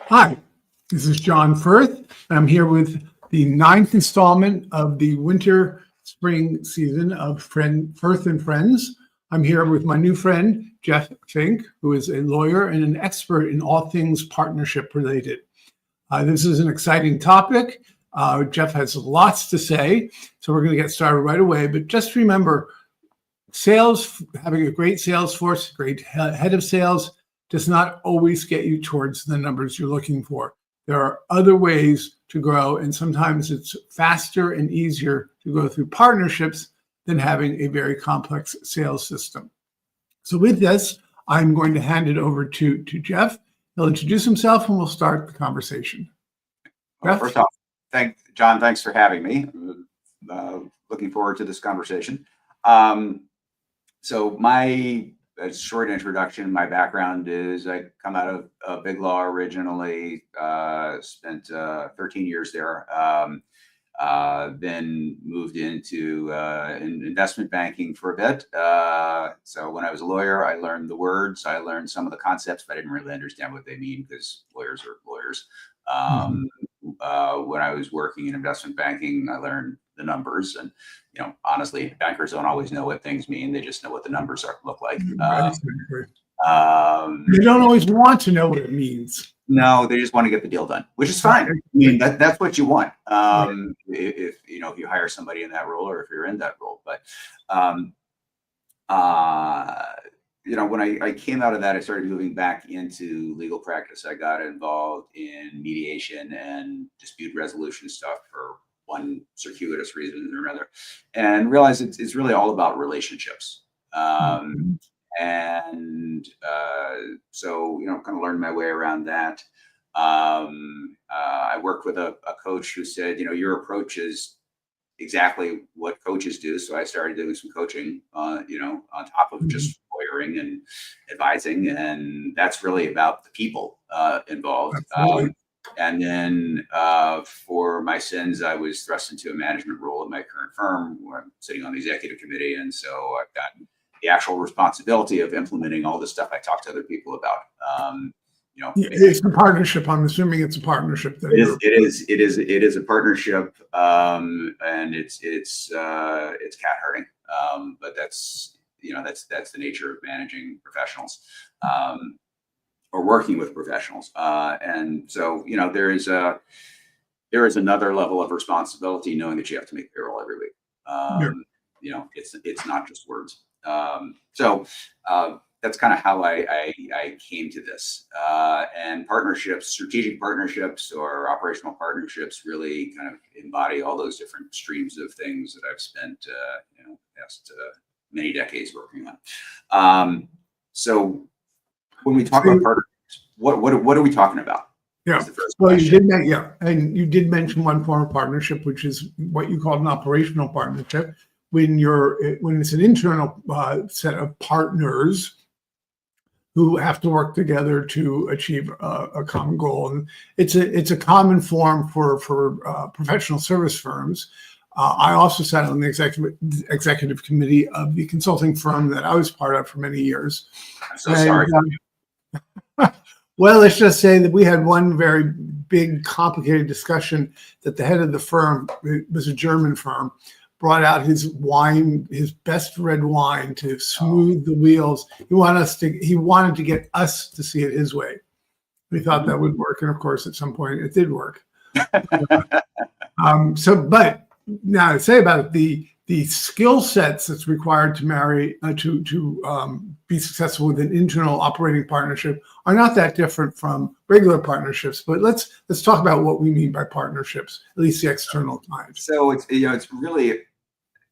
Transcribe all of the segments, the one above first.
Hi, this is John Firth. I'm here with the ninth installment of the winter spring season of Firth and Friends. I'm here with my new friend, Jeff Fink, who is a lawyer and an expert in all things partnership related. This is an exciting topic. Jeff has lots to say, so we're going to get started right away. But just remember, sales, having a great sales force, great head of sales, does not always get you towards the numbers you're looking for. There are other ways to grow, and sometimes it's faster and easier to go through partnerships than having a very complex sales system. So with this, I'm going to hand it over to Jeff. He'll introduce himself and we'll start the conversation. Well, first off, John, thanks for having me. Looking forward to this conversation. So my short introduction, my background is I come out of Big Law originally, spent 13 years there, then moved into investment banking for a bit. So when I was a lawyer, I learned the words, I learned some of the concepts, but I didn't really understand what they mean because lawyers are lawyers. When I was working in investment banking, I learned the numbers, and honestly, bankers don't always know what things mean; they just know what the numbers look like. They don't always want to know what it means. No, they just want to get the deal done, which is fine. I mean, that's what you want. If you hire somebody in that role, or if you're in that role, but when I came out of that, I started moving back into legal practice. I got involved in mediation and dispute resolution stuff for one circuitous reason or another, and realized it's really all about relationships. So kind of learned my way around that. I worked with a coach who said, your approach is exactly what coaches do. So I started doing some coaching, on top of just lawyering and advising, and that's really about the people involved. And then for my sins, I was thrust into a management role in my current firm where I'm sitting on the executive committee. And so I've got the actual responsibility of implementing all the stuff I talk to other people about. It's a partnership. I'm assuming it's a partnership. It is a partnership, and it's cat herding. But that's the nature of managing professionals, or working with professionals. And so there is another level of responsibility knowing that you have to make payroll every week. It's not just words. So that's kind of how I came to this. And partnerships, strategic partnerships or operational partnerships really kind of embody all those different streams of things that I've spent past many decades working on. So when we talk about partnerships, what are we talking about? Yeah. Well, you did mention one form of partnership, which is what you call an operational partnership. When it's an internal set of partners who have to work together to achieve a common goal, and it's a common form for professional service firms. I also sat on the executive committee of the consulting firm that I was part of for many years. I'm so sorry. Well, let's just say that we had one very big, complicated discussion that the head of the firm, it was a German firm, brought out his best red wine to smooth the wheels. He wanted to get us to see it his way. We thought that would work, and of course, at some point, it did work. But now to say about it, the skill sets that's required to be successful with an internal operating partnership are not that different from regular partnerships. But let's talk about what we mean by partnerships, at least the external times. So it's really,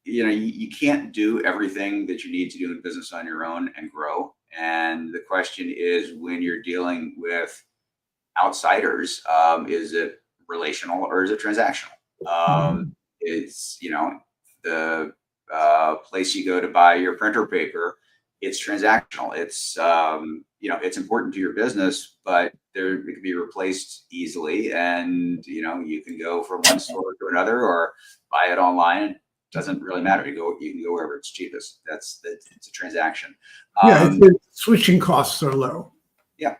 you can't do everything that you need to do in business on your own and grow. And the question is, when you're dealing with outsiders, is it relational or is it transactional? It's the place you go to buy your printer paper, it's transactional. It's it's important to your business, but it can be replaced easily, and you can go from one store to another or buy it online. It doesn't really matter. You can go wherever it's cheapest. It's a transaction. The switching costs are low. Yeah.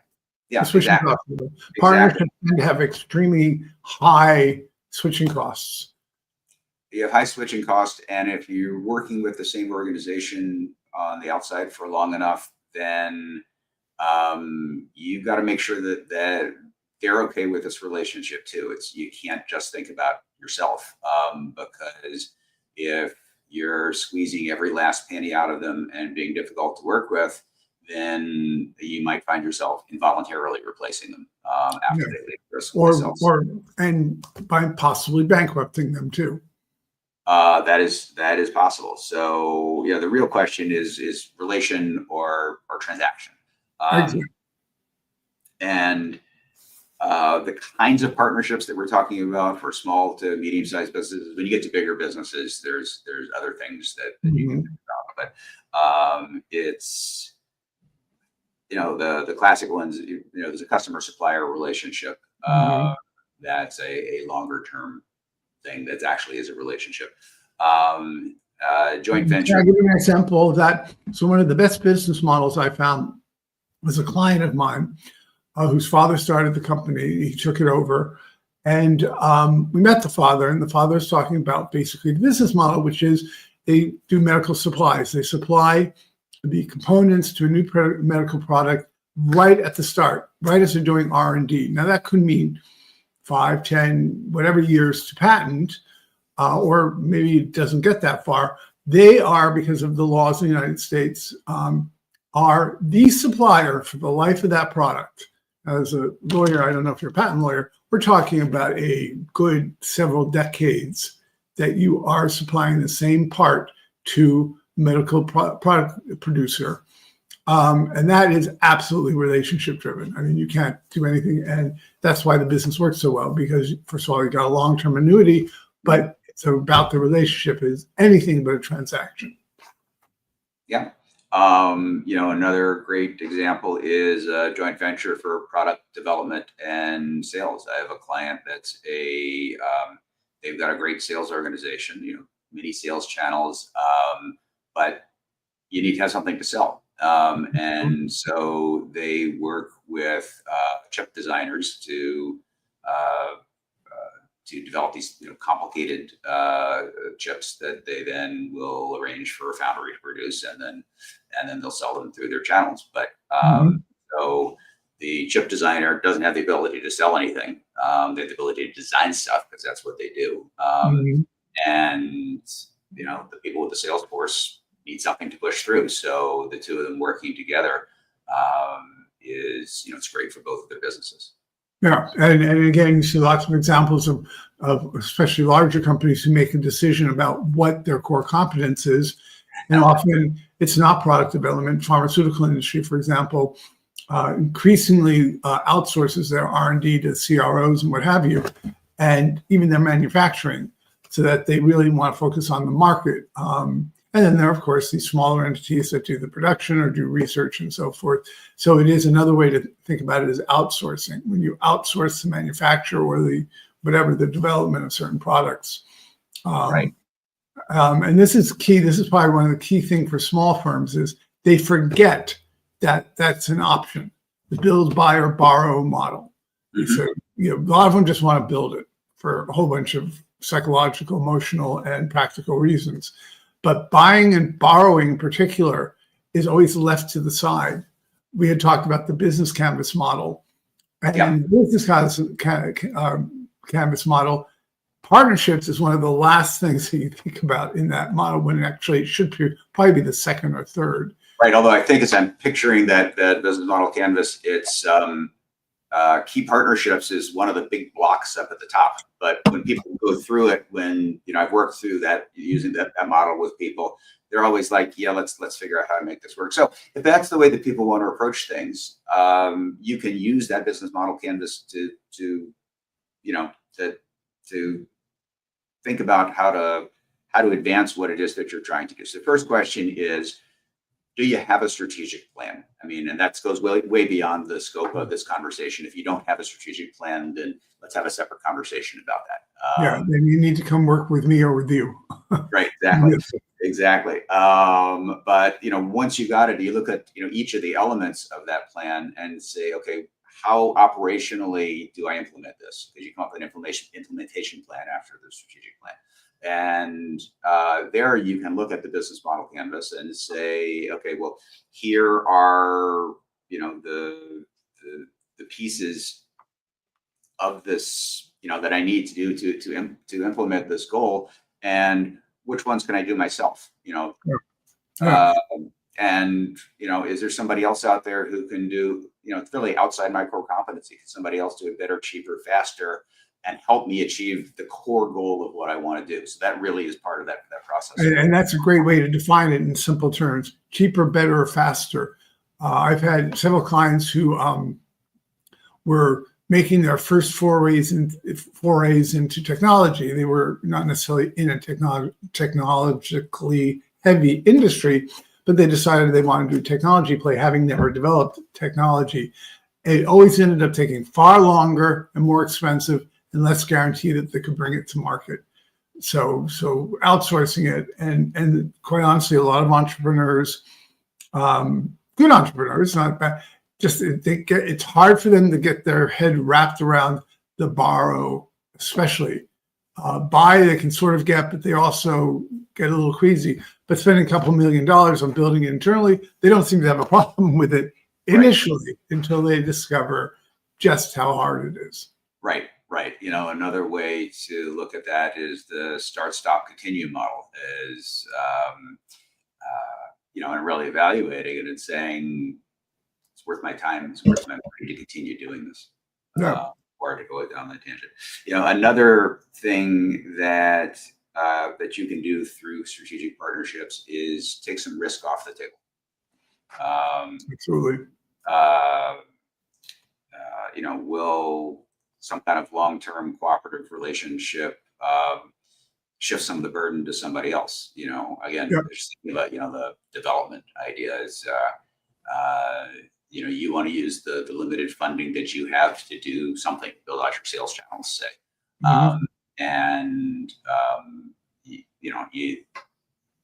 The Yeah, switching exactly. costs. Exactly. Partnerships tend to have extremely high switching costs. You have high switching costs, and if you're working with the same organization on the outside for long enough, then you've got to make sure that they're okay with this relationship too. It's you can't just think about yourself, because if you're squeezing every last penny out of them and being difficult to work with, then you might find yourself involuntarily replacing them Yeah. after they leave someplace else. And by possibly bankrupting them too. That is possible. So yeah, the real question is relation or transaction, Exactly. and the kinds of partnerships that we're talking about for small to medium sized businesses. When you get to bigger businesses, there's other things that you can Mhm. think about, but it's the classic ones. There's a customer supplier relationship. Mhm. That's a longer term thing that actually is a relationship. Joint Can venture. I give you an example of that? So one of the best business models I found was a client of mine whose father started the company. He took it over. And we met the father, and the father is talking about basically the business model, which is they do medical supplies. They supply the components to a new medical product right at the start, right as they're doing R&D. Now, that could mean 5, 10, whatever years to patent, or maybe it doesn't get that far. They are, because of the laws in the United States, are the supplier for the life of that product. As a lawyer, I don't know if you're a patent lawyer, we're talking about a good several decades that you are supplying the same part to medical product producer. And that is absolutely relationship driven. I mean, you can't do anything. And that's why the business works so well, because first of all, you got a long-term annuity, but it's about the relationship is anything but a transaction. Yeah. Another great example is a joint venture for product development and sales. I have a client that's they've got a great sales organization, many sales channels, but you need to have something to sell. And so they work with chip designers uh, to develop these complicated chips that they then will arrange for a foundry to produce, and then they'll sell them through their channels. But Mhm. so the chip designer doesn't have the ability to sell anything. They have the ability to design stuff because that's what they do. Mhm. And the people with the sales force need something to push through. So the two of them working together is it's great for both of their businesses. Yeah, and again, you see lots of examples of especially larger companies who make a decision about what their core competence is. And often it's not product development. Pharmaceutical industry, for example, increasingly outsources their R&D to CROs and what have you, and even their manufacturing, so that they really want to focus on the market. And then there are, of course, these smaller entities that do the production or do research and so forth. So it is another way to think about it as outsourcing. When you outsource the manufacture or the whatever the development of certain products. Right. And this is key. This is probably one of the key things for small firms is they forget that that's an option, the build, buy, or borrow model. Mhm. So, a lot of them just want to build it for a whole bunch of psychological, emotional, and practical reasons. But buying and borrowing in particular is always left to the side. We had talked about the business canvas model. And Yeah. in the business canvas model, partnerships is one of the last things that you think about in that model, when actually it should probably be the second or third. Right. Although I think as I'm picturing that business model canvas, it's key partnerships is one of the big blocks up at the top. But when people go through it, when I've worked through that using that model with people, they're always like, yeah, let's figure out how to make this work. So if that's the way that people want to approach things, you can use that business model canvas to to think about how to advance what it is that you're trying to do. So the first question is, do you have a strategic plan? I mean, and that goes way beyond the scope of this conversation. If you don't have a strategic plan, then let's have a separate conversation about that. Yeah, then you need to come work with me or with you. Right, exactly, Yes. exactly. But once you got it, you look at each of the elements of that plan and say, okay, how operationally do I implement this? Because you come up with an implementation plan after the strategic plan. And there you can look at the business model canvas and say, okay, well, here are, the pieces of this, that I need to do to implement this goal, and which ones can I do myself? Yeah. And is there somebody else out there who can do, it's really outside my core competency? Can somebody else do it better, cheaper, faster, and help me achieve the core goal of what I want to do? So that really is part of that process. And that's a great way to define it in simple terms: cheaper, better, or faster. I've had several clients who were making their first forays into technology. They were not necessarily in a technologically heavy industry, but they decided they wanted to do a technology play, having never developed technology. It always ended up taking far longer and more expensive and less guarantee that they could bring it to market. So outsourcing it, and quite honestly, a lot of entrepreneurs, good entrepreneurs, not bad, it's hard for them to get their head wrapped around the borrow, especially. Buy they can sort of get, but they also get a little queasy. But spending a couple $1 million on building it internally, they don't seem to have a problem with it initially, until they discover just how hard it is. Right. Another way to look at that is the start, stop, continue model. Is and really evaluating it and saying, it's worth my time, it's worth my money to continue doing this, or to go down that tangent. Another thing that you can do through strategic partnerships is take some risk off the table. Absolutely. Will some kind of long-term cooperative relationship shift some of the burden to somebody else? Again, just thinking about, the development idea is, you want to use the limited funding that you have to do something, build out your sales channels, say.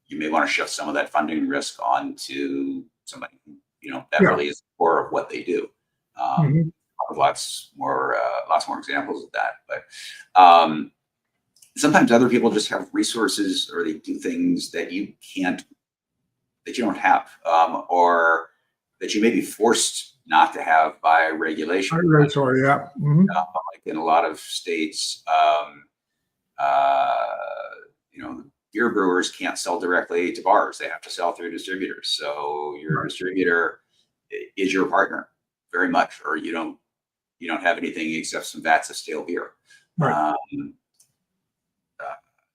You may want to shift some of that funding risk onto somebody, that really is the core of what they do. Lots more examples of that, but sometimes other people just have resources, or they do things that you don't have, or that you may be forced not to have by regulation. Regulatory, yeah. Like in a lot of states, beer brewers can't sell directly to bars; they have to sell through distributors. So your distributor is your partner, very much, or you don't have anything except some vats of stale beer.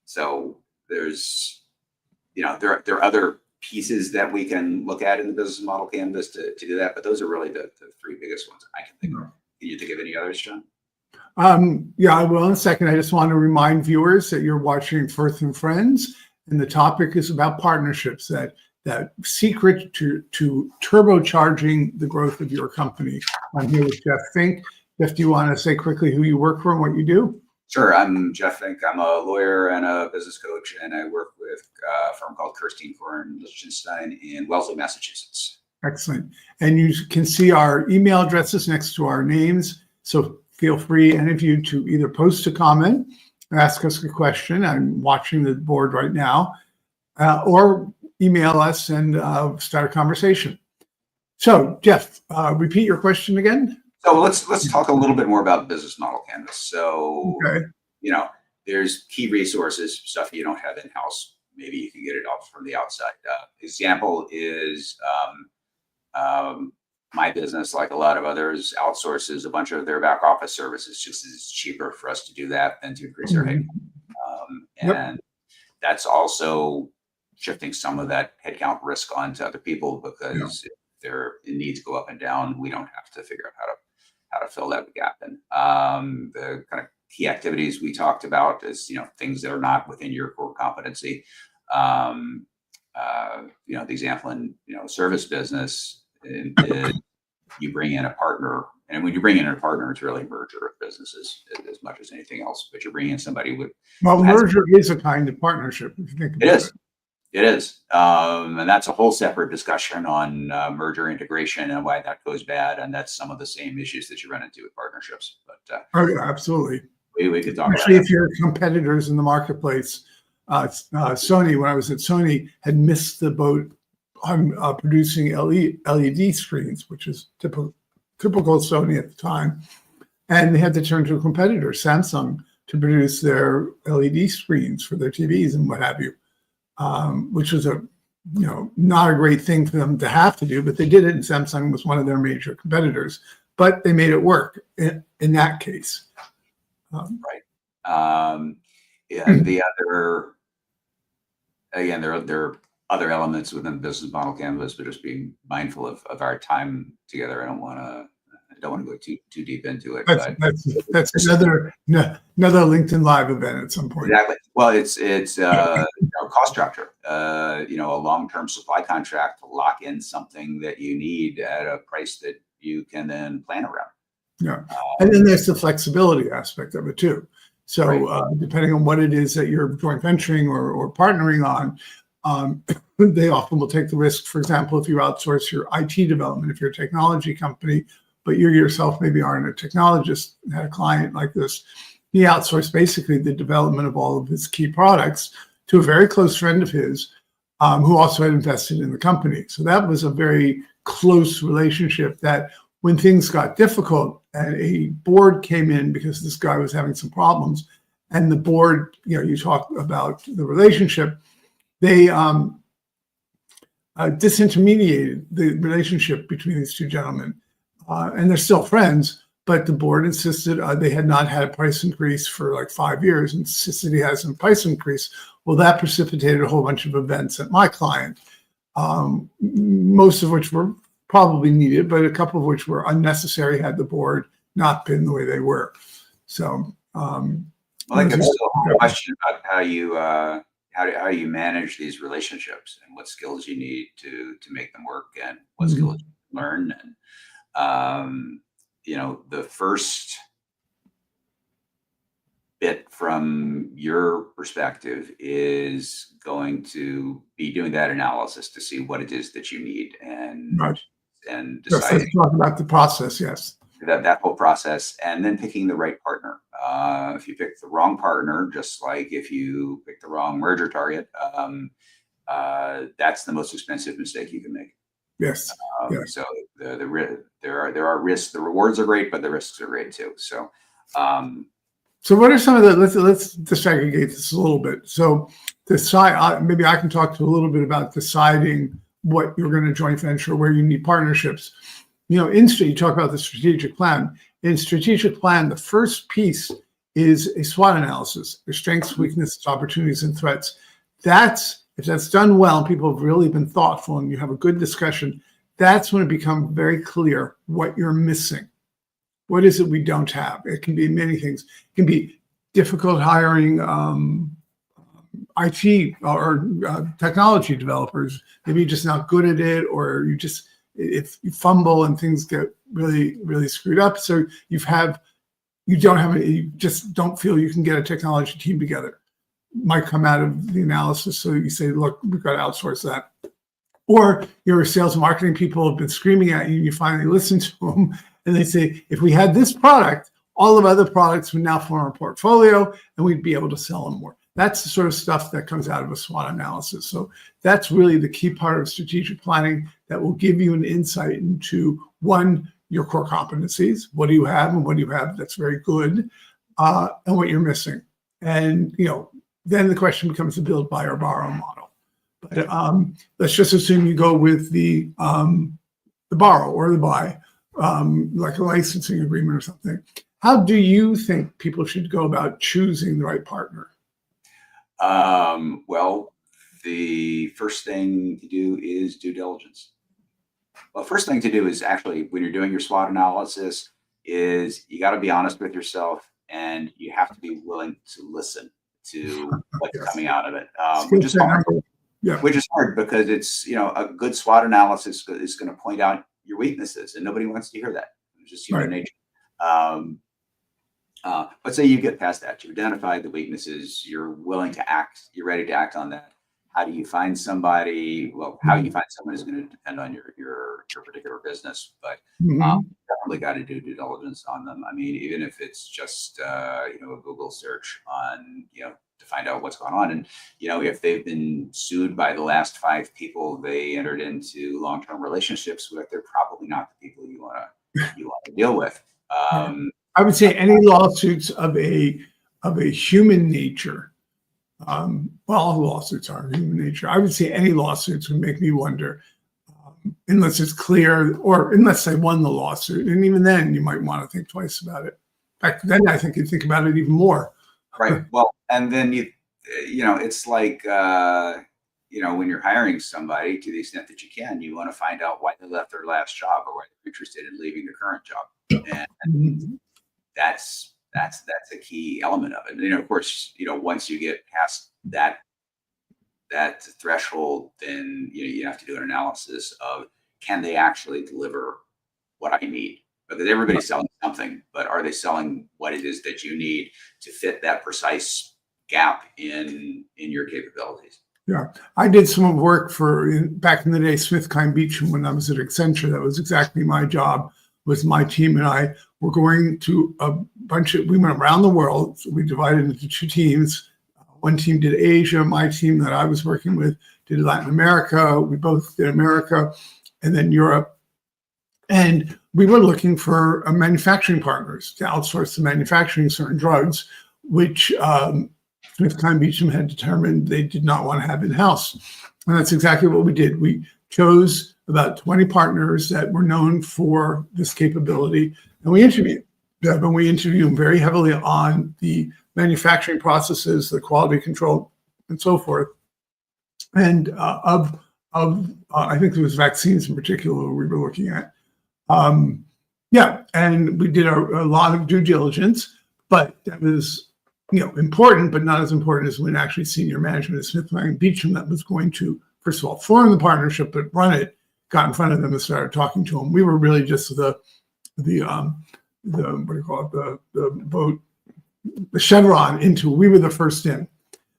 So there's, there are other pieces that we can look at in the business model canvas to do that, but those are really the three biggest ones I can think of. Can you think of any others, John? Yeah, I will in a second. I just want to remind viewers that you're watching Firth and Friends, and the topic is about partnerships, that secret to turbocharging the growth of your company. I'm here with Jeff Fink. Jeff, do you want to say quickly who you work for and what you do? Sure. I'm Jeff Fink. I'm a lawyer and a business coach, and I work with a firm called Kirstein Korn Liechtenstein in Wellesley, Massachusetts. Excellent. And you can see our email addresses next to our names. So feel free, any of you, to either post a comment or ask us a question. I'm watching the board right now, or email us and start a conversation. So, Jeff, repeat your question again. So let's talk a little bit more about business model canvas. So, there's key resources, stuff you don't have in-house. Maybe you can get it off from the outside. Example is my business, like a lot of others, outsources a bunch of their back office services, just as it's cheaper for us to do that than to increase our headcount. And that's also shifting some of that headcount risk onto other people, because if their needs go up and down, we don't have to figure out how to fill that gap in. The kind of key activities we talked about is, things that are not within your core competency. The example in, service business is you bring in a partner, and when you bring in a partner, it's really a merger of businesses as much as anything else, but you're bringing in somebody with. Well, merger is a kind of partnership, if you think about it. It is. It is. And that's a whole separate discussion on merger integration and why that goes bad. And that's some of the same issues that you run into with partnerships. But Oh, yeah, absolutely. we could talk about Especially that. if your competitors in the marketplace, Sony, when I was at Sony, had missed the boat on producing LED screens, which is typical Sony at the time. And they had to turn to a competitor, Samsung, to produce their LED screens for their TVs and what have you, which was not a great thing for them to have to do, but they did it. And Samsung was one of their major competitors, but they made it work in that case. Right. Yeah, the other, again, there are other elements within the business model canvas, but just being mindful of our time together. I don't want to go too deep into it, That's but that's another LinkedIn Live event at some point. exactly. Well, it's cost structure. A long-term supply contract to lock in something that you need at a price that you can then plan around. Yeah, and then there's the flexibility aspect of it too. So Right. depending on what it is that you're joint venturing or partnering on, they often will take the risk. For example, if you outsource your IT development, if you're a technology company, but you yourself maybe aren't a technologist, had a client like this, he outsourced basically the development of all of his key products to a very close friend of his, who also had invested in the company. So that was a very close relationship that when things got difficult and a board came in because this guy was having some problems, and the board, you talk about the relationship, they disintermediated the relationship between these two gentlemen. And they're still friends, but the board insisted they had not had a price increase for like 5 years, and insisted he has a price increase. Well, that precipitated a whole bunch of events at my client, most of which were probably needed, but a couple of which were unnecessary had the board not been the way they were. So, Well, that gives us a whole question about how you manage these relationships and what skills you need to make them work and what skills you learn. And the first bit from your perspective is going to be doing that analysis to see what it is that you need right. and Yes, deciding let's talk about the process. Yes. that whole process, and then picking the right partner. If you pick the wrong partner, just like if you pick the wrong merger target, that's the most expensive mistake you can make. Yes. Yes. So there are risks. The rewards are great, but the risks are great too. So So what are some of the, let's disaggregate this a little bit. So decide, maybe I can talk to a little bit about deciding what you're going to joint venture, where you need partnerships. You talk about the strategic plan. In strategic plan, the first piece is a SWOT analysis: your strengths, weaknesses, opportunities, and threats. If that's done well, and people have really been thoughtful, and you have a good discussion, that's when it becomes very clear what you're missing. What is it we don't have? It can be many things. It can be difficult hiring IT or technology developers. Maybe you're just not good at it, or if you fumble and things get really, really screwed up. So you just don't feel you can get a technology team together. Might come out of the analysis. So you say, look, we've got to outsource that. Or your sales and marketing people have been screaming at you, and you finally listen to them, and they say, if we had this product, all of other products would now form a portfolio, and we'd be able to sell them more. That's the sort of stuff that comes out of a SWOT analysis. So that's really the key part of strategic planning that will give you an insight into, one, your core competencies. What do you have, and what do you have that's very good, and what you're missing. And then the question becomes the build, buy, or borrow model. But let's just assume you go with the borrow or the buy, like a licensing agreement or something. How do you think people should go about choosing the right partner? Well, the first thing to do is due diligence. Well, first thing to do is actually, when you're doing your SWOT analysis, is you got to be honest with yourself, and you have to be willing to listen to what's Yes. coming out of it, Skill set number. Yeah. which is hard because it's, a good SWOT analysis is going to point out your weaknesses, and nobody wants to hear that. It's just human nature. But say you get past that, you've identified the weaknesses, you're willing to act, you're ready to act on that. how do you find somebody? Well, how you find someone is going to depend on your particular business, but Mhm. definitely got to do due diligence on them. I mean, even if it's just a Google search on to find out what's going on, and if they've been sued by the last 5 people they entered into long-term relationships with, they're probably not the people you want to deal with. Yeah. Um, I would say any lawsuits of a human nature. Well, all lawsuits are human nature. I would say any lawsuits would make me wonder, unless it's clear or unless they won the lawsuit. And even then, you might want to think twice about it. In fact, then I think you'd think about it even more. Right. Well, and then it's like, when you're hiring somebody, to the extent that you can, you want to find out why they left their last job or why they're interested in leaving their current job. And Mhm. that's a key element of it. And of course, once you get past that threshold, then you have to do an analysis of, can they actually deliver what I need? Because everybody's selling something, but are they selling what it is that you need to fit that precise gap in your capabilities? Yeah, I did some work back in the day, Smith Kine Beecham, when I was at Accenture. That was exactly my job. Was my team and I were going to we went around the world. So we divided into 2 teams. One team did Asia. My team that I was working with did Latin America. We both did America, and then Europe. And we were looking for manufacturing partners to outsource the manufacturing of certain drugs, which Smith Beecham had determined they did not want to have in-house. And that's exactly what we did. We chose about 20 partners that were known for this capability, and we interviewed them. And we interviewed them very heavily on the manufacturing processes, the quality control, and so forth. And I think it was vaccines in particular we were looking at. Yeah, and we did a lot of due diligence, but that was important, but not as important as when actually senior management at Smith Kline Beecham that was going to, first of all, form the partnership, but run it, got in front of them and started talking to them. We were really just the what do you call it, the boat, the chevron into. We were the first in,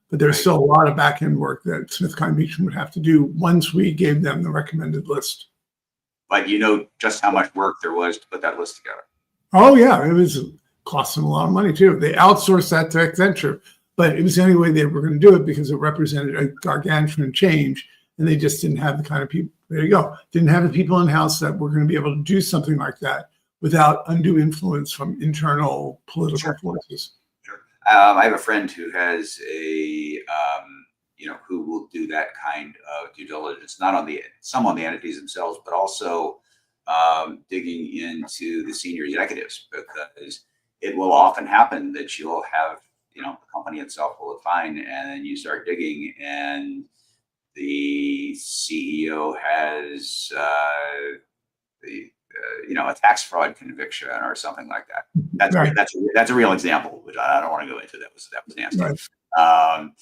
but there's still a lot of back end work that Smith Kline Beecham would have to do once we gave them the recommended list. But just how much work there was to put that list together. Oh yeah, it was cost them a lot of money too. They outsourced that to Accenture, but it was the only way they were going to do it because it represented a gargantuan change, and they just didn't have the kind of people. There you go. Didn't have the people in house that were going to be able to do something like that without undue influence from internal political forces. Sure. I have a friend who has who will do that kind of due diligence, not on some on the entities themselves, but also digging into the senior executives, because it will often happen that you'll have, the company itself will look fine, and then you start digging, and the CEO has a tax fraud conviction or something like that. Right. That's a real example, which I don't want to go into. That was nasty. Right. Um,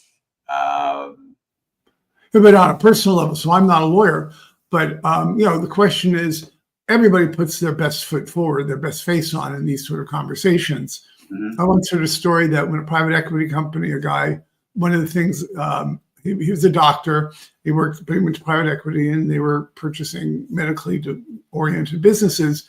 But on a personal level, so I'm not a lawyer, but the question is, everybody puts their best foot forward, their best face on in these sort of conversations. mhm. I once heard a story that when a private equity company, one of the things, he was a doctor, he worked pretty much private equity, and they were purchasing medically oriented businesses.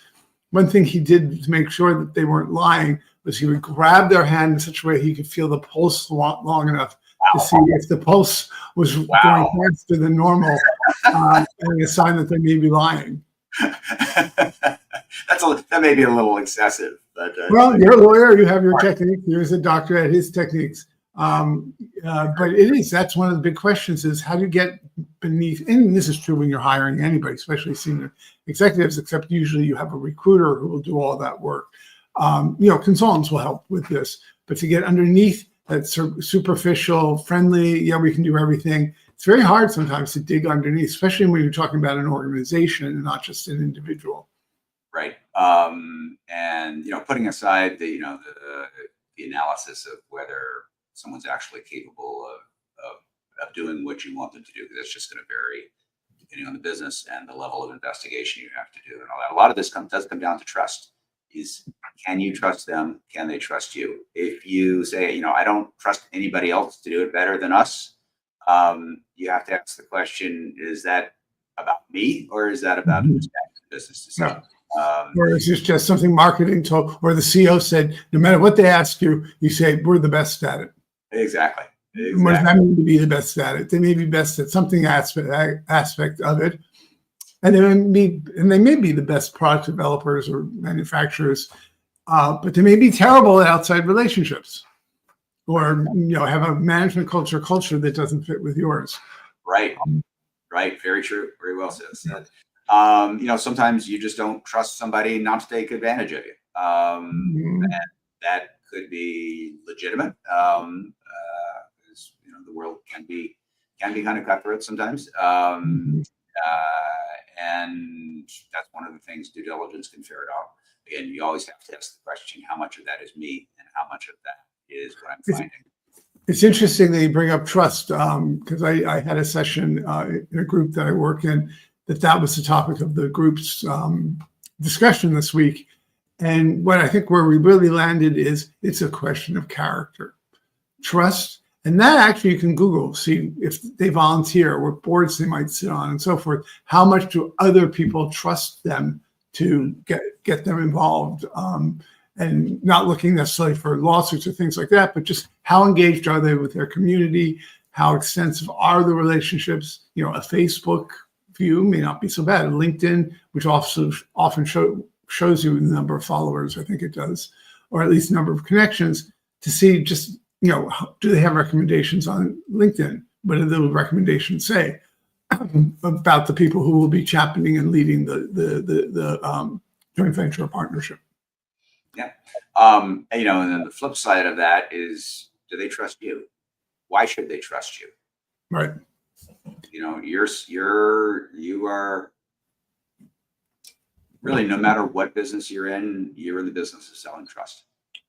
One thing he did to make sure that they weren't lying was he would grab their hand in such a way he could feel the pulse long enough to see if the pulse was going faster than normal, and a sign that they may be lying. That may be a little excessive, but Well, you're a lawyer, you have your technique. There's a doctor at his techniques. But that's one of the big questions is how do you get beneath, and this is true when you're hiring anybody, especially senior executives, except usually you have a recruiter who will do all that work. Consultants will help with this, but to get underneath that superficial, friendly, yeah, we can do everything. It's very hard sometimes to dig underneath, especially when you're talking about an organization and not just an individual. right. And putting aside the analysis of whether someone's actually capable of doing what you want them to do, because that's just going to vary depending on the business and the level of investigation you have to do and all that. A lot of this does come down to trust. Can you trust them? Can they trust you? If you say, I don't trust anybody else to do it better than us, You have to ask the question: is that about me, or is that about Mhm. the business decision? Or is this just something marketing told, or the CEO said, no matter what they ask you, you say, we're the best at it. Exactly. And what does that Exactly. mean to be the best at it? They may be best at something aspect of it. And they may be the best product developers or manufacturers, but they may be terrible at outside relationships, or have a management culture that doesn't fit with yours. Right. Right. Very true. Very well said. Sometimes you just don't trust somebody not to take advantage of you. Mhm. That could be legitimate. 'Cause, the world can be kind of cutthroat sometimes. Mhm. And that's one of the things due diligence can ferret out. Again, you always have to ask the question: how much of that is me, and how much of that is what I'm It's, finding? it's interesting that you bring up trust, because I had a session in a group that I work in that was the topic of the group's discussion this week. And what I think where we really landed is it's a question of character, trust. And that actually you can Google, see if they volunteer, what boards they might sit on and so forth. How much do other people trust them to get them involved? And not looking necessarily for lawsuits or things like that, but just how engaged are they with their community? How extensive are the relationships? A Facebook view may not be so bad. LinkedIn, which also often shows you the number of followers, I think it does, or at least number of connections, to see just, do they have recommendations on LinkedIn? What do the recommendations say about the people who will be championing and leading the joint venture or partnership? Yeah. And then the flip side of that is, do they trust you? Why should they trust you? Right, You are really, no matter what business you're in the business of selling trust.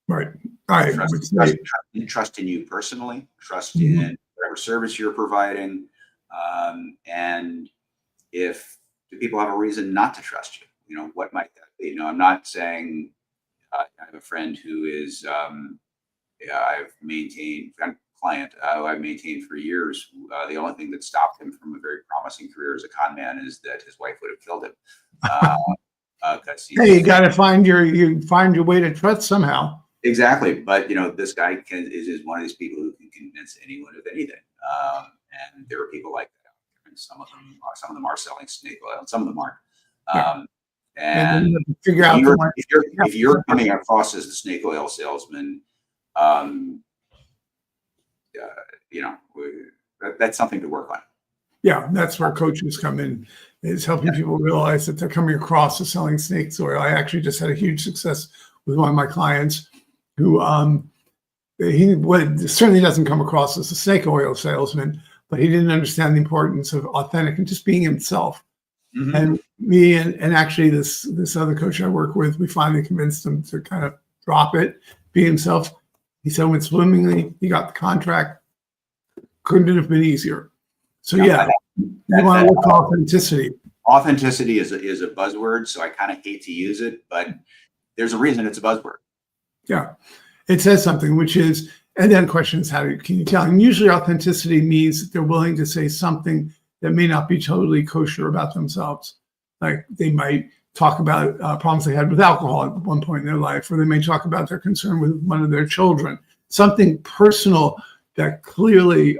right. I Trust, would trust, say, trust in you personally, trust mhm, in whatever service you're providing. And if do people have a reason not to trust you? What might that be? I'm not saying I have a friend who is I've maintained a client I've maintained for years. The only thing that stopped him from a very promising career as a con man is that his wife would have killed him. Because hey, you he's got to find your way to trust somehow. exactly. But this guy is one of these people who can convince anyone of anything. And there are people like that out there, and some of them are selling snake oil, and some of them aren't. Yeah, Um, and then you and have to figure if out the you're market. if you're Yeah, if you're coming across as the snake oil salesman, um, uh, that's something to work on. yeah, that's where coaches come in, is helping people realize that they're coming across as selling snake oil. I actually just had a huge success with one of my clients who certainly doesn't come across as a snake oil salesman, but he didn't understand the importance of authentic and just being himself. Hmm. And me and actually this other coach I work with, we finally convinced him to kind of drop it, be himself. He said went swimmingly. He got the contract. Couldn't have been easier. So Yeah, yeah, you that want that to look for authenticity. authenticity is a buzzword, so I kind of hate to use it, but there's a reason it's a buzzword. Yeah, it says something, which is, and then questions, can you tell? And usually authenticity means that they're willing to say something that may not be totally kosher about themselves. Like they might talk about problems they had with alcohol at one point in their life, or they may talk about their concern with one of their children, something personal that clearly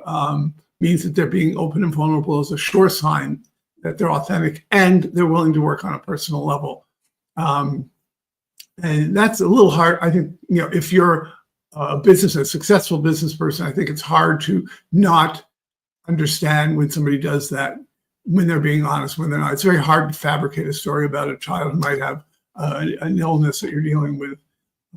means that they're being open and vulnerable is a sure sign that they're authentic and they're willing to work on a personal level. Um, and that's a little hard. I think, if you're a successful business person, I think it's hard to not understand when somebody does that, when they're being honest, when they're not. It's very hard to fabricate a story about a child who might have an illness that you're dealing with.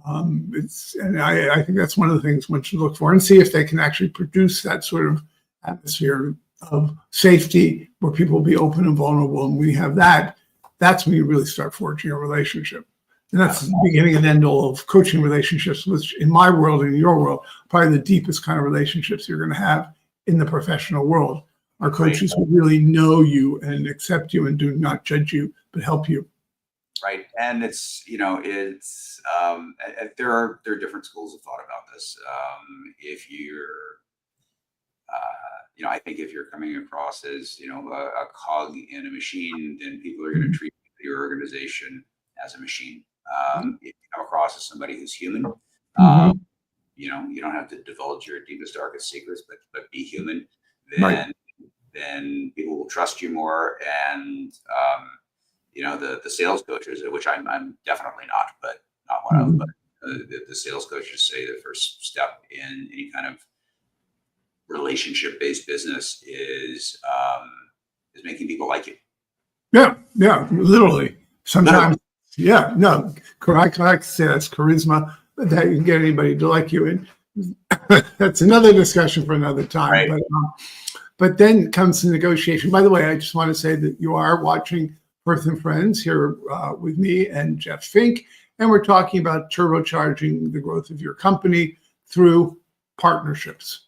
And I think that's one of the things one should look for and see if they can actually produce that sort of atmosphere of safety where people will be open and vulnerable. And we have that. That's when you really start forging a relationship. And that's the beginning and end all of coaching relationships, which in my world and in your world, probably the deepest kind of relationships you're going to have in the professional world are Right. coaches who really know you and accept you and do not judge you, but help you. Right. And there are different schools of thought about this. If you're I think if you're coming across as, a cog in a machine, then people are going to treat your organization as a machine. If you come across as somebody who's human, Hmm. you don't have to divulge your deepest, darkest secrets, but be human, Right. then people will trust you more. And, the sales coaches, which I'm definitely not, but not one of, but Mhm. the sales coaches say the first step in any kind of relationship-based business is making people like you. Yeah, yeah, literally. Literally. Sometimes, yeah, no, correct. I like to say that's charisma, but that you can get anybody to like you. And that's another discussion for another time. Right. But then comes the negotiation. By the way, I just want to say that you are watching Birth and Friends here with me and Jeff Fink, and we're talking about turbocharging the growth of your company through partnerships.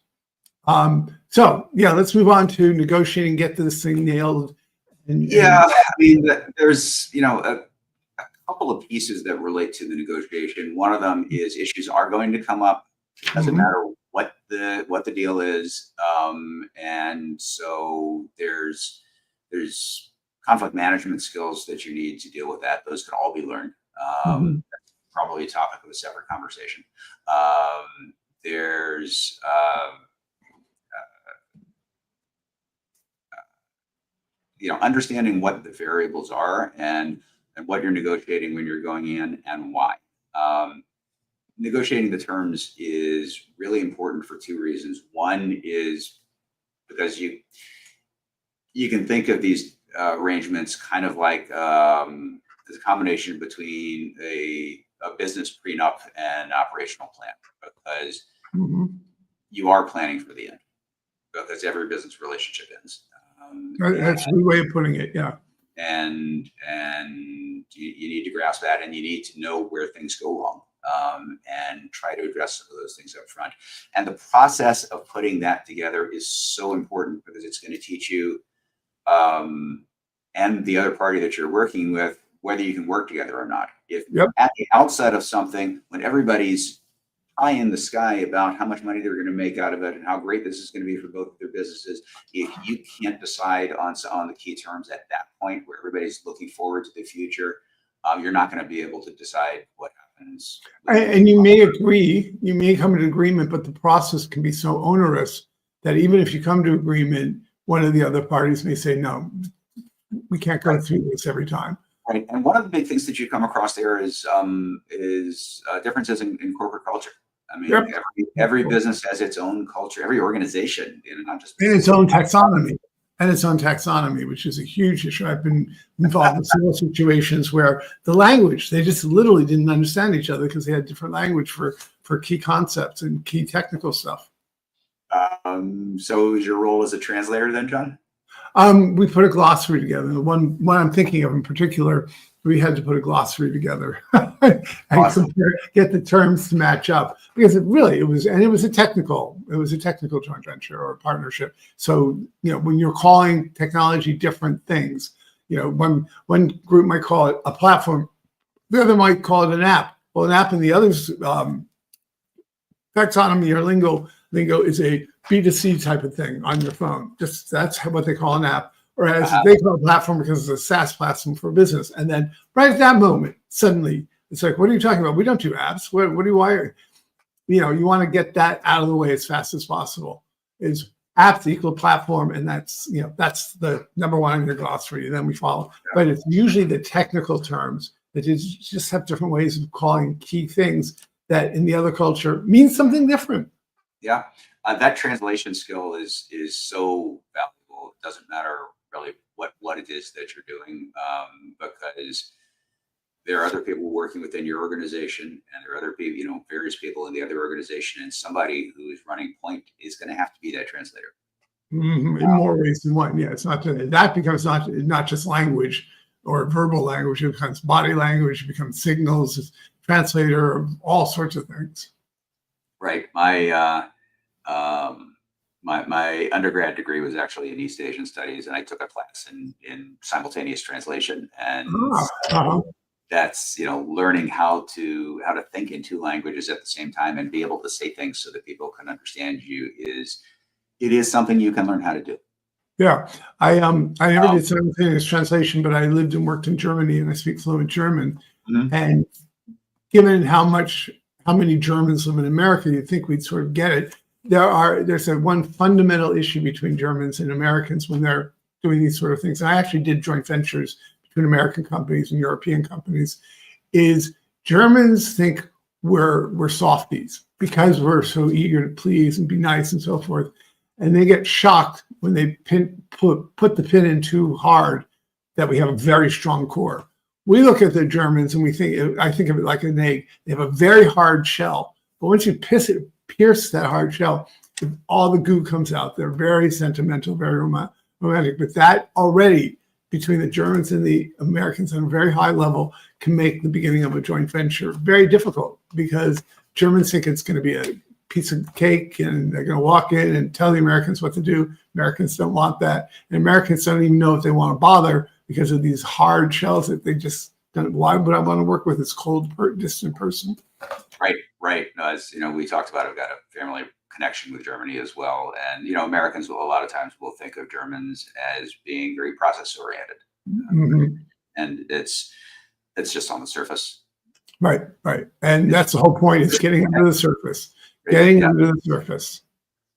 So yeah, let's move on to negotiating, get this thing nailed. Yeah, And I mean, there's a couple of pieces that relate to the negotiation. One of them is issues are going to come up. It doesn't Mhm, matter what the deal is, and so there's conflict management skills that you need to deal with that. Those can all be learned. mhm. That's probably a topic of a separate conversation. There's understanding what the variables are and what you're negotiating when you're going in and why. Um, Negotiating the terms is really important for two reasons. One is because you can think of these arrangements kind of like the combination between a business prenup and operational plan, because Mhm. you are planning for the end, because every business relationship ends. That's a good way of putting it. Yeah. And you need to grasp that, and you need to know where things go wrong, and try to address some of those things up front. And the process of putting that together is so important, because it's going to teach you, and the other party that you're working with, whether you can work together or not. If Yep. at the outset of something, when everybody's pie in the sky about how much money they're going to make out of it and how great this is going to be for both of their businesses, if you can't decide on the key terms at that point, where everybody's looking forward to the future, you're not going to be able to decide what happens within the. And you may agree, you may come to an agreement, but the process can be so onerous that even if you come to agreement, one of the other parties may say, no, we can't go Right. through this every time. Right. And one of the big things that you come across there is differences in corporate culture. I mean, Yep. every business has its own culture. Every organization, not just And its business. own taxonomy. And its own taxonomy, which is a huge issue. I've been involved in several situations where the language, they just literally didn't understand each other because they had different language for key concepts and key technical stuff. So is your role as a translator then, John? We put a glossary together. The one I'm thinking of in particular, we had to put a glossary together and Awesome. get the terms to match up, because it was a technical joint venture or partnership. So when you're calling technology different things, one group might call it a platform, the other might call it an app. Well, an app in the other's taxonomy or lingo is a B2C type of thing on your phone. Just that's what they call an app, whereas Uh-huh. they call a platform because it's a SaaS platform for business. And then right at that moment, suddenly it's like, what are you talking about? We don't do apps. What do you wire? You want to get that out of the way as fast as possible. Is apps equal platform, and that's the number one in your glossary. And then we follow. But it's usually the technical terms that just have different ways of calling key things that in the other culture means something different. Yeah. That translation skill is so valuable. It doesn't matter really what it is that you're doing, because there are other people working within your organization, and there are other people, various people in the other organization, and somebody who is running point is going to have to be that translator. In more ways than one. Yeah, it's not that becomes not just language or verbal language. It becomes body language. It becomes signals. It's translator of all sorts of things. Right. My undergrad degree was actually in East Asian studies, and I took a class in simultaneous translation, and Ah, uh-huh. that's learning how to think in two languages at the same time and be able to say things so that people can understand you it is something you can learn how to do. Yeah, I never did simultaneous translation, but I lived and worked in Germany, and I speak fluent German. Mhm. And given how many Germans live in America, you'd think we'd sort of get it. There's one fundamental issue between Germans and Americans when they're doing these sort of things. And I actually did joint ventures between American companies and European companies. Is Germans think we're softies because we're so eager to please and be nice and so forth, and they get shocked when they put the pin in too hard that we have a very strong core. We look at the Germans and I think of it like an egg. They have a very hard shell, but once you pierce that hard shell, all the goo comes out. They're very sentimental, very romantic. But that already, between the Germans and the Americans on a very high level, can make the beginning of a joint venture very difficult, because Germans think it's going to be a piece of cake and they're going to walk in and tell the Americans what to do. Americans don't want that. And Americans don't even know if they want to bother because of these hard shells that they just don't. Why would I want to work with this cold, distant person? Right. No, as you know, we talked about, I've got a family connection with Germany as well. And, you know, Americans will, a lot of times will think of Germans as being very process oriented. Mm-hmm. And it's just on the surface. Right. And that's the whole point, is getting under the surface. Getting under the surface.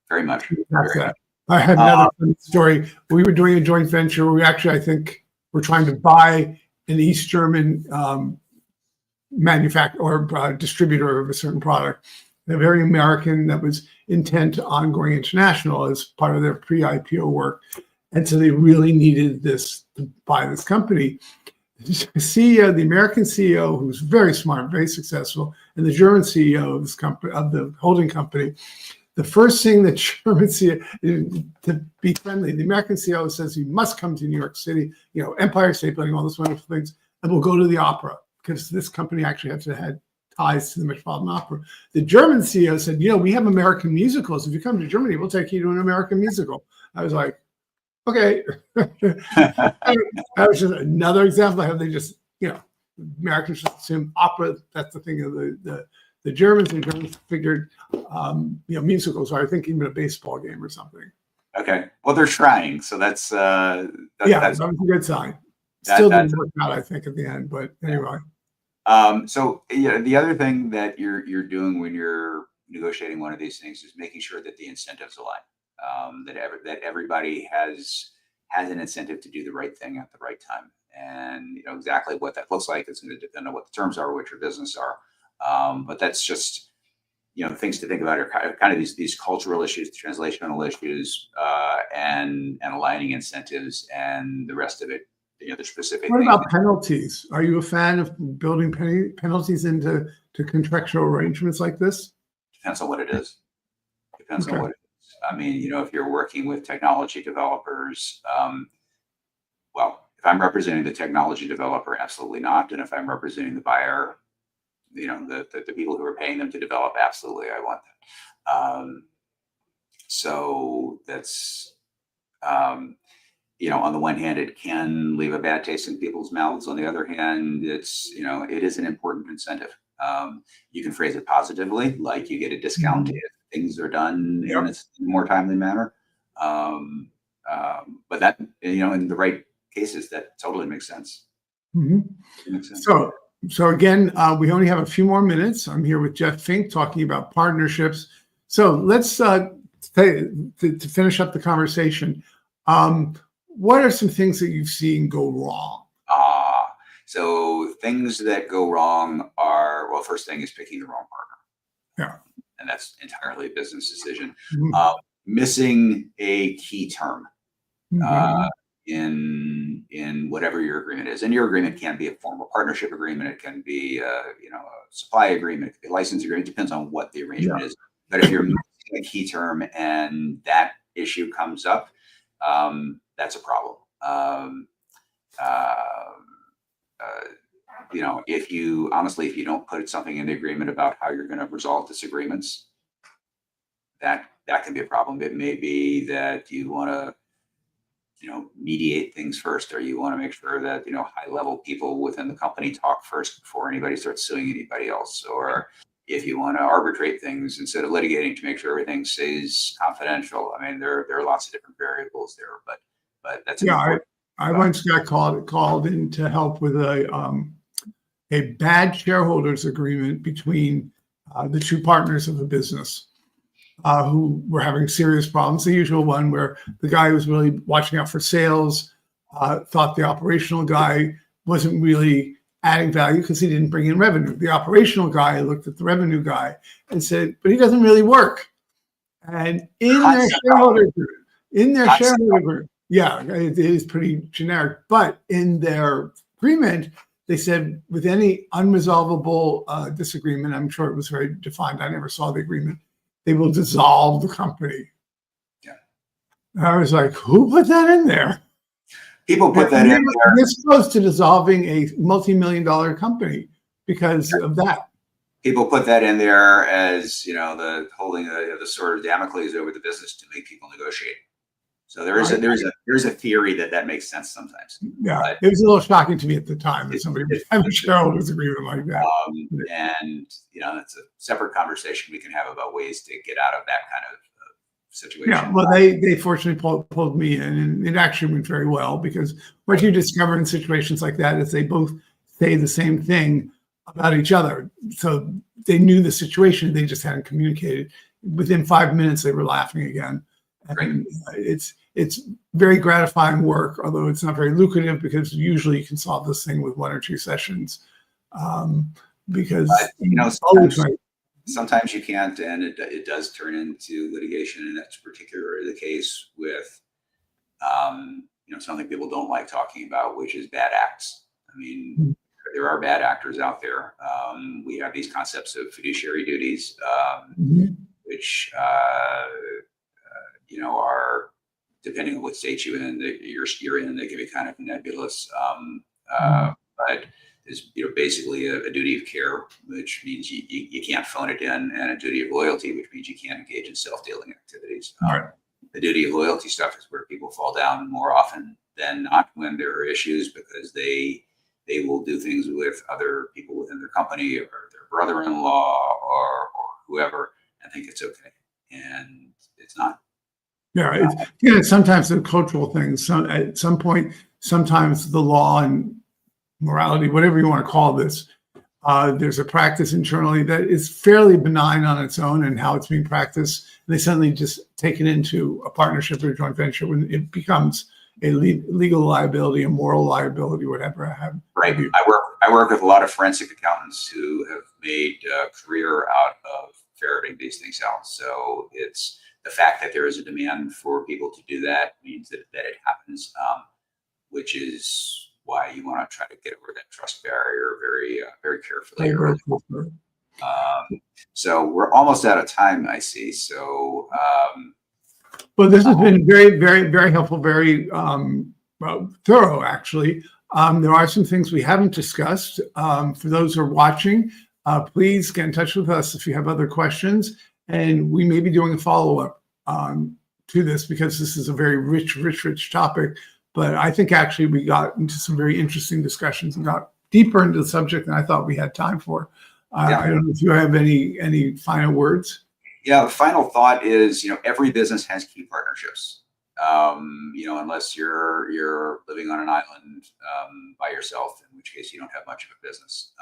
Very much. That's that. I had another story. We were doing a joint venture where we actually, I think, we're trying to buy an East German manufacturer or distributor of a certain product. They're very American, that was intent on going international as part of their pre-IPO work. And so they really needed this to buy this company. The CEO, the American CEO, who's very smart, very successful, and the German CEO of this company, of the holding company, the first thing the German CEO, to be friendly, the American CEO says you must come to New York City, you know, Empire State Building, all those wonderful things, and we'll go to the opera, because this company actually had ties to the Metropolitan Opera. The German CEO said, you know, we have American musicals. If you come to Germany, we'll take you to an American musical. I was like, okay. That was just another example of how they just, you know, Americans just assume opera, that's the thing of the Germans. The Germans figured, you know, musicals are, I think, even a baseball game or something. Okay. Well, they're trying. So that's, that was a good sign. Still didn't work out, I think, at the end, but anyway. So yeah, the other thing that you're doing when you're negotiating one of these things is making sure that the incentives align, that everybody has an incentive to do the right thing at the right time, and you know exactly what that looks like. It's going to depend on what the terms are, what your business are, but that's just, you know, things to think about are kind of these cultural issues, translational issues, and aligning incentives and the rest of it. You know, the specific. What about penalties? Are you a fan of building penalties into contractual arrangements like this? Depends on what it is. Depends on what it is. I mean, you know, if you're working with technology developers, well, if I'm representing the technology developer, absolutely not. And if I'm representing the buyer, you know, the people who are paying them to develop, absolutely, I want that. So that's, you know, on the one hand, it can leave a bad taste in people's mouths. On the other hand, it's, you know, it is an important incentive. You can phrase it positively, like you get a discount if things are done in a more timely manner. But that, you know, in the right cases, that totally makes sense. Makes sense. So again, we only have a few more minutes. I'm here with Jeff Fink talking about partnerships. So let's to finish up the conversation. What are some things that you've seen go wrong? So things that go wrong are, well, first thing is picking the wrong partner. Yeah. And that's entirely a business decision. Missing a key term in whatever your agreement is. And your agreement can be a formal partnership agreement. It can be you know, a supply agreement, it can be a license agreement. It depends on what the arrangement is. But if you're missing a key term and that issue comes up, that's a problem. You know, if you don't put something in the agreement about how you're going to resolve disagreements, that can be a problem. It may be that you want to, you know, mediate things first, or you want to make sure that, you know, high level people within the company talk first before anybody starts suing anybody else, or if you want to arbitrate things instead of litigating to make sure everything stays confidential. I mean, there are lots of different variables there, but that's an Yeah, important. I once got called in to help with a bad shareholders agreement between the two partners of a business who were having serious problems. The usual one where the guy who was really watching out for sales thought the operational guy wasn't really adding value because he didn't bring in revenue. The operational guy looked at the revenue guy and said, but he doesn't really work. And in their shareholder group, yeah, it is pretty generic, but in their agreement, they said with any unresolvable disagreement, I'm sure it was very defined. I never saw the agreement. They will dissolve the company. Yeah. And I was like, who put that in there? People put that in there. This close to dissolving a multi-million-dollar company because of that. People put that in there as, you know, the holding the sword of Damocles over the business to make people negotiate. So there's a theory that makes sense sometimes. Yeah, but it was a little shocking to me at the time that somebody would have a shareholders agreement like that. And you know, that's a separate conversation we can have about ways to get out of that kind of situation. Yeah, well, they fortunately pulled me in, and it actually went very well because what you discover in situations like that is they both say the same thing about each other. So they knew the situation, they just hadn't communicated. Within 5 minutes, they were laughing again. And it's very gratifying work, although it's not very lucrative because usually you can solve this thing with 1 or 2 sessions. Because you know, sometimes you can't, and it does turn into litigation, and that's particularly the case with you know, something people don't like talking about, which is bad acts. I mean, there are bad actors out there. We have these concepts of fiduciary duties, which you know, are, depending on what state you're in, they can be kind of nebulous. But there's, you know, basically a duty of care, which means you can't phone it in, and a duty of loyalty, which means you can't engage in self-dealing activities. The duty of loyalty stuff is where people fall down more often than not when there are issues, because they will do things with other people within their company or their brother-in-law or whoever and think it's okay, and it's not. Yeah, it's sometimes the cultural things. At some point, sometimes the law and morality, whatever you want to call this, there's a practice internally that is fairly benign on its own and how it's being practiced. And they suddenly just take it into a partnership or a joint venture when it becomes a legal liability, a moral liability, whatever. Right. I work with a lot of forensic accountants who have made a career out of ferreting these things out. So it's the fact that there is a demand for people to do that means that it happens, which is why you want to try to get over that trust barrier very carefully. So we're almost out of time, I see. So, well, this has been very, very, very helpful, very thorough, actually. There are some things we haven't discussed. For those who are watching, please get in touch with us if you have other questions. And we may be doing a follow-up to this because this is a very rich topic. But I think actually we got into some very interesting discussions and got deeper into the subject than I thought we had time for. I don't know if you have any final words. Yeah, the final thought is, you know, every business has key partnerships. You know, unless you're living on an island by yourself, in which case you don't have much of a business.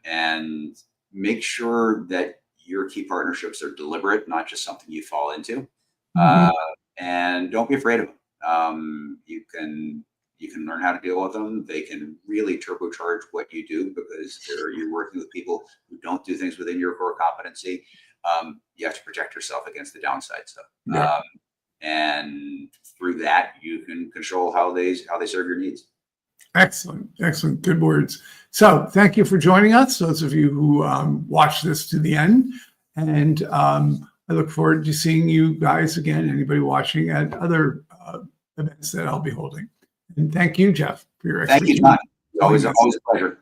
And make sure that your key partnerships are deliberate, not just something you fall into. And don't be afraid of them. You can learn how to deal with them. They can really turbocharge what you do because you're working with people who don't do things within your core competency. You have to protect yourself against the downside stuff. And through that, you can control how they serve your needs. Excellent. Good words. So thank you for joining us, those of you who watched this to the end. And I look forward to seeing you guys again, anybody watching, at other events that I'll be holding. And thank you, Jeff, for your expertise. Thank you, John. Always a pleasure.